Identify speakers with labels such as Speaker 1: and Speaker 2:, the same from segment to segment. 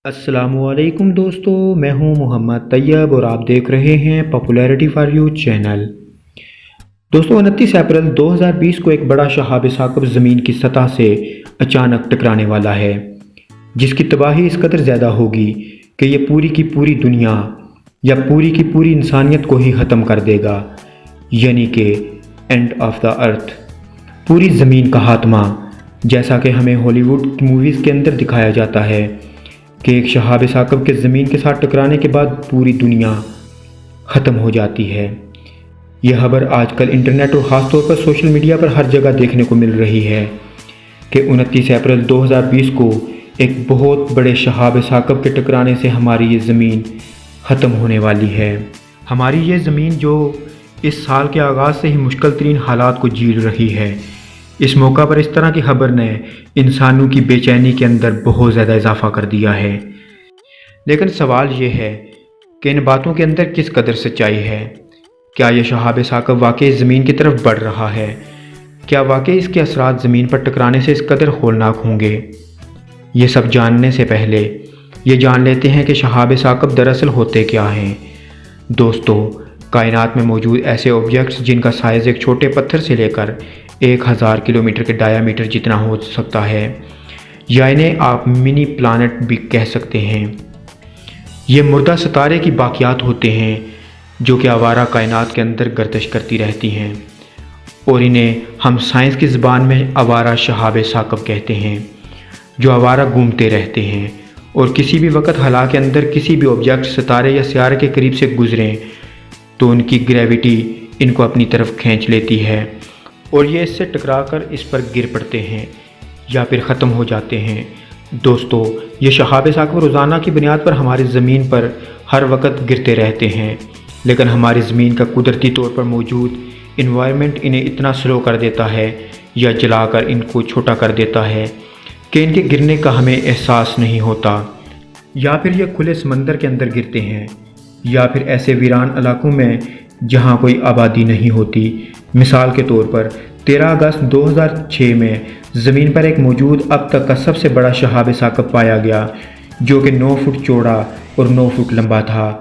Speaker 1: السلام علیکم دوستو، میں ہوں محمد طیب اور آپ دیکھ رہے ہیں پاپولیرٹی فار یو چینل۔ دوستو 29 اپریل 2020 کو ایک بڑا شہاب ثاقب زمین کی سطح سے اچانک ٹکرانے والا ہے، جس کی تباہی اس قدر زیادہ ہوگی کہ یہ پوری کی پوری دنیا یا پوری کی پوری انسانیت کو ہی ختم کر دے گا، یعنی کہ اینڈ آف دا ارتھ، پوری زمین کا خاتمہ۔ جیسا کہ ہمیں ہالی ووڈ کی موویز کے اندر دکھایا جاتا ہے کہ ایک شہاب ثاقب کے زمین کے ساتھ ٹکرانے کے بعد پوری دنیا ختم ہو جاتی ہے۔ یہ خبر آج کل انٹرنیٹ اور خاص طور پر سوشل میڈیا پر ہر جگہ دیکھنے کو مل رہی ہے کہ 29 اپریل 2020 کو ایک بہت بڑے شہاب ثاقب کے ٹکرانے سے ہماری یہ زمین ختم ہونے والی ہے۔ ہماری یہ زمین جو اس سال کے آغاز سے ہی مشکل ترین حالات کو جھیل رہی ہے، اس موقع پر اس طرح کی خبر نے انسانوں کی بے چینی کے اندر بہت زیادہ اضافہ کر دیا ہے۔ لیکن سوال یہ ہے کہ ان باتوں کے اندر کس قدر سچائی ہے؟ کیا یہ شہاب ثاقب واقعی زمین کی طرف بڑھ رہا ہے؟ کیا واقعی اس کے اثرات زمین پر ٹکرانے سے اس قدر ہولناک ہوں گے؟ یہ سب جاننے سے پہلے یہ جان لیتے ہیں کہ شہاب ثاقب دراصل ہوتے کیا ہیں۔ دوستو، کائنات میں موجود ایسے آبجیکٹس جن کا سائز ایک چھوٹے پتھر سے لے کر 1000 کلومیٹر کے ڈایا میٹر جتنا ہو سکتا ہے، یا انہیں آپ منی پلانٹ بھی کہہ سکتے ہیں، یہ مردہ ستارے کی باقیات ہوتے ہیں جو کہ آوارہ کائنات کے اندر گردش کرتی رہتی ہیں، اور انہیں ہم سائنس کی زبان میں آوارہ شہاب ثاقب کہتے ہیں، جو آوارہ گھومتے رہتے ہیں اور کسی بھی وقت خلا کے اندر کسی بھی آبجیکٹ ستارے یا سیارے کے قریب سے گزریں تو ان کی گریوٹی ان کو اپنی طرف کھینچ لیتی ہے اور یہ اس سے ٹکرا کر اس پر گر پڑتے ہیں یا پھر ختم ہو جاتے ہیں۔ دوستو، یہ شہاب ثاقب روزانہ کی بنیاد پر ہماری زمین پر ہر وقت گرتے رہتے ہیں، لیکن ہماری زمین کا قدرتی طور پر موجود انوائرمنٹ انہیں اتنا سلو کر دیتا ہے یا جلا کر ان کو چھوٹا کر دیتا ہے کہ ان کے گرنے کا ہمیں احساس نہیں ہوتا، یا پھر یہ کھلے سمندر کے اندر گرتے ہیں، یا پھر ایسے ویران علاقوں میں جہاں کوئی آبادی نہیں ہوتی۔ مثال کے طور پر 13 اگست 2006 میں زمین پر ایک موجود اب تک کا سب سے بڑا شہاب ثاقب پایا گیا، جو کہ 9 فٹ چوڑا اور 9 فٹ لمبا تھا۔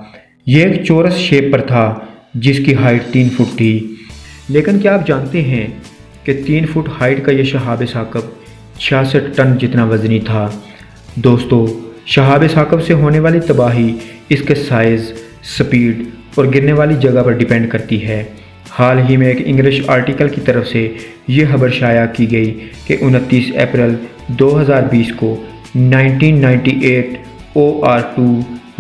Speaker 1: یہ ایک چورس شیپ پر تھا جس کی ہائٹ 3 فٹ تھی۔ لیکن کیا آپ جانتے ہیں کہ 3 فٹ ہائٹ کا یہ شہاب ثاقب 66 ٹن جتنا وزنی تھا؟ دوستو، شہاب ثاقب سے ہونے والی تباہی اس کے سائز، سپیڈ اور گرنے والی جگہ پر ڈیپینڈ کرتی ہے۔ حال ہی میں ایک انگلش آرٹیکل کی طرف سے یہ خبر شائع کی گئی کہ 29 اپریل 2020 کو 1998 OR2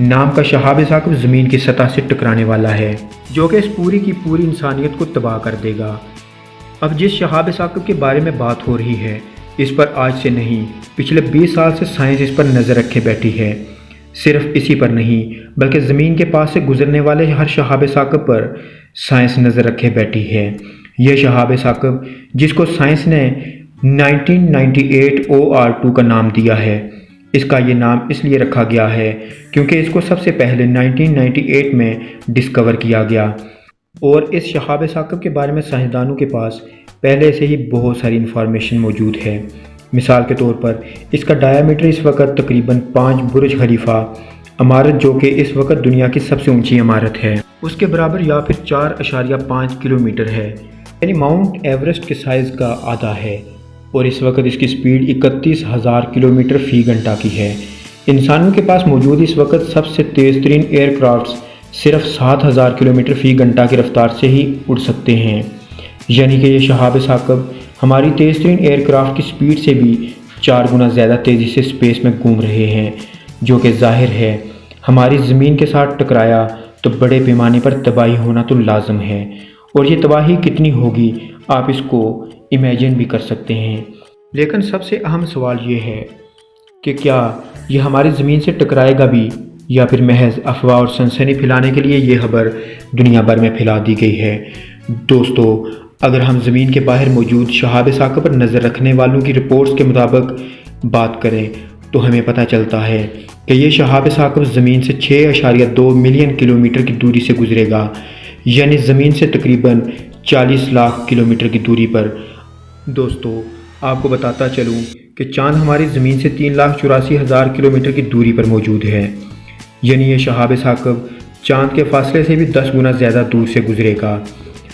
Speaker 1: نام کا شہاب ثاقب زمین کی سطح سے ٹکرانے والا ہے، جو کہ اس پوری کی پوری انسانیت کو تباہ کر دے گا۔ اب جس شہاب ثاقب کے بارے میں بات ہو رہی ہے، اس پر آج سے نہیں پچھلے 20 سال سے سائنس اس پر نظر رکھے بیٹھی ہے۔ صرف اسی پر نہیں بلکہ زمین کے پاس سے گزرنے والے ہر شہاب ثاقب پر سائنس نظر رکھے بیٹھی ہے۔ یہ شہاب ثاقب جس کو سائنس نے 1998 OR2 کا نام دیا ہے، اس کا یہ نام اس لیے رکھا گیا ہے کیونکہ اس کو سب سے پہلے 1998 میں ڈسکور کیا گیا، اور اس شہاب ثاقب کے بارے میں سائنسدانوں کے پاس پہلے سے ہی بہت ساری انفارمیشن موجود ہے۔ مثال کے طور پر اس کا ڈایا میٹر اس وقت تقریباً 5 برج خلیفہ عمارت، جو کہ اس وقت دنیا کی سب سے اونچی عمارت ہے، اس کے برابر یا پھر 4.5 کلومیٹر ہے، یعنی ماؤنٹ ایورسٹ کے سائز کا آدھا ہے، اور اس وقت اس کی سپیڈ 31,000 کلومیٹر فی گھنٹہ کی ہے۔ انسانوں کے پاس موجود اس وقت سب سے تیز ترین ایئر کرافٹس صرف 7,000 کلومیٹر فی گھنٹہ کی رفتار سے ہی اڑ سکتے ہیں، یعنی کہ یہ شہاب ثاقب ہماری تیز ترین ایئر کرافٹ کی سپیڈ سے بھی 4 گنا زیادہ تیزی سے اسپیس میں گھوم رہے ہیں، جو کہ ظاہر ہے ہماری زمین کے ساتھ ٹکرایا تو بڑے پیمانے پر تباہی ہونا تو لازم ہے، اور یہ تباہی کتنی ہوگی آپ اس کو امیجن بھی کر سکتے ہیں۔ لیکن سب سے اہم سوال یہ ہے کہ کیا یہ ہماری زمین سے ٹکرائے گا بھی، یا پھر محض افواہ اور سنسنی پھیلانے کے لیے یہ خبر دنیا بھر میں پھیلا دی گئی ہے؟ دوستو، اگر ہم زمین کے باہر موجود شہاب ثاقب پر نظر رکھنے والوں کی رپورٹس کے مطابق بات کریں تو ہمیں پتہ چلتا ہے کہ یہ شہاب ثاقب زمین سے 6.2 ملین کلومیٹر کی دوری سے گزرے گا، یعنی زمین سے تقریباً 40 لاکھ کلومیٹر کی دوری پر۔ دوستو، آپ کو بتاتا چلوں کہ چاند ہماری زمین سے 3,84,000 کلومیٹر کی دوری پر موجود ہے، یعنی یہ شہاب ثاقب چاند کے فاصلے سے بھی 10 گنا زیادہ دور سے گزرے گا۔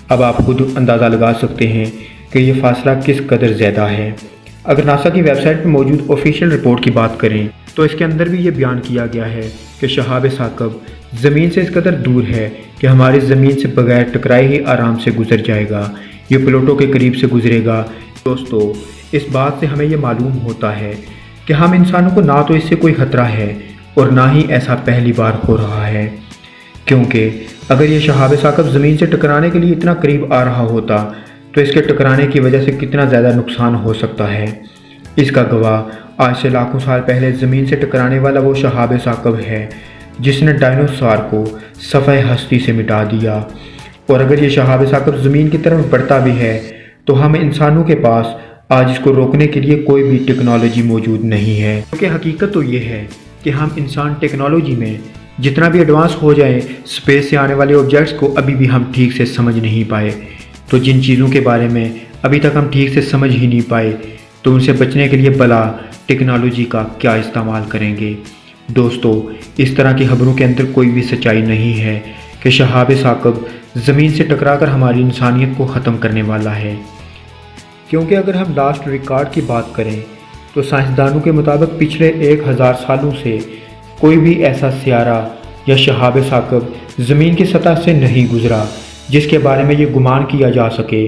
Speaker 1: اب آپ خود اندازہ لگا سکتے ہیں کہ یہ فاصلہ کس قدر زیادہ ہے۔ اگر ناسا کی ویب سائٹ پر موجود آفیشیل رپورٹ کی بات کریں تو اس کے اندر بھی یہ بیان کیا گیا ہے کہ شہاب ثاقب زمین سے اس قدر دور ہے کہ ہماری زمین سے بغیر ٹکرائے ہی آرام سے گزر جائے گا، یہ پلوٹو کے قریب سے گزرے گا۔ دوستو، اس بات سے ہمیں یہ معلوم ہوتا ہے کہ ہم انسانوں کو نہ تو اس سے کوئی خطرہ ہے اور نہ ہی ایسا پہلی بار ہو رہا ہے، کیونکہ اگر یہ شہاب ثاقب زمین سے ٹکرانے کے لیے اتنا قریب آ رہا ہوتا تو اس کے ٹکرانے کی وجہ سے کتنا زیادہ نقصان ہو سکتا ہے۔ اس کا گواہ آج سے لاکھوں سال پہلے زمین سے ٹکرانے والا وہ شہاب ثاقب ہے جس نے ڈائنوسار کو صفحہ ہستی سے مٹا دیا۔ اور اگر یہ شہاب ثاقب زمین کی طرف بڑھتا بھی ہے تو ہم انسانوں کے پاس آج اس کو روکنے کے لیے کوئی بھی ٹیکنالوجی موجود نہیں ہے، کیونکہ حقیقت تو یہ ہے کہ ہم انسان ٹیکنالوجی میں جتنا بھی ایڈوانس ہو جائیں، اسپیس سے آنے والے آبجیکٹس کو ابھی بھی ہم ٹھیک سے سمجھ نہیں پائے۔ تو جن چیزوں کے بارے میں ابھی تک ہم ٹھیک سے سمجھ ہی نہیں پائے تو ان سے بچنے کے لیے بھلا ٹیکنالوجی کا کیا استعمال کریں گے؟ دوستو، اس طرح کی خبروں کے اندر کوئی بھی سچائی نہیں ہے کہ شہاب ثاقب زمین سے ٹکرا کر ہماری انسانیت کو ختم کرنے والا ہے، کیونکہ اگر ہم لاسٹ ریکارڈ کی بات کریں تو سائنسدانوں کے مطابق پچھلے 1000 سالوں سے کوئی بھی ایسا سیارہ یا شہاب ثاقب زمین کی سطح سے نہیں گزرا جس کے بارے میں یہ گمان کیا جا سکے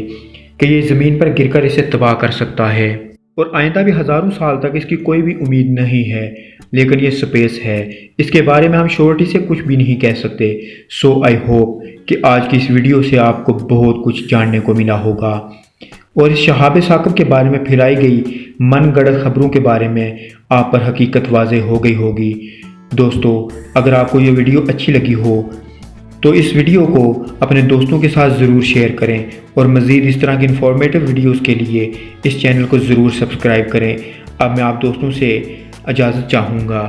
Speaker 1: کہ یہ زمین پر گر کر اسے تباہ کر سکتا ہے، اور آئندہ بھی ہزاروں سال تک اس کی کوئی بھی امید نہیں ہے۔ لیکن یہ سپیس ہے، اس کے بارے میں ہم شورٹی سے کچھ بھی نہیں کہہ سکتے۔ سو آئی ہوپ کہ آج کی اس ویڈیو سے آپ کو بہت کچھ جاننے کو ملا ہوگا، اور اس شہاب ثاقب کے بارے میں پھیلائی گئی من گڑت خبروں کے بارے میں آپ پر حقیقت واضح ہو گئی ہوگی۔ دوستو، اگر آپ کو یہ ویڈیو اچھی لگی ہو تو اس ویڈیو کو اپنے دوستوں کے ساتھ ضرور شیئر کریں، اور مزید اس طرح کی انفارمیٹیو ویڈیوز کے لیے اس چینل کو ضرور سبسکرائب کریں۔ اب میں آپ دوستوں سے اجازت چاہوں گا۔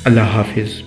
Speaker 1: اللہ حافظ۔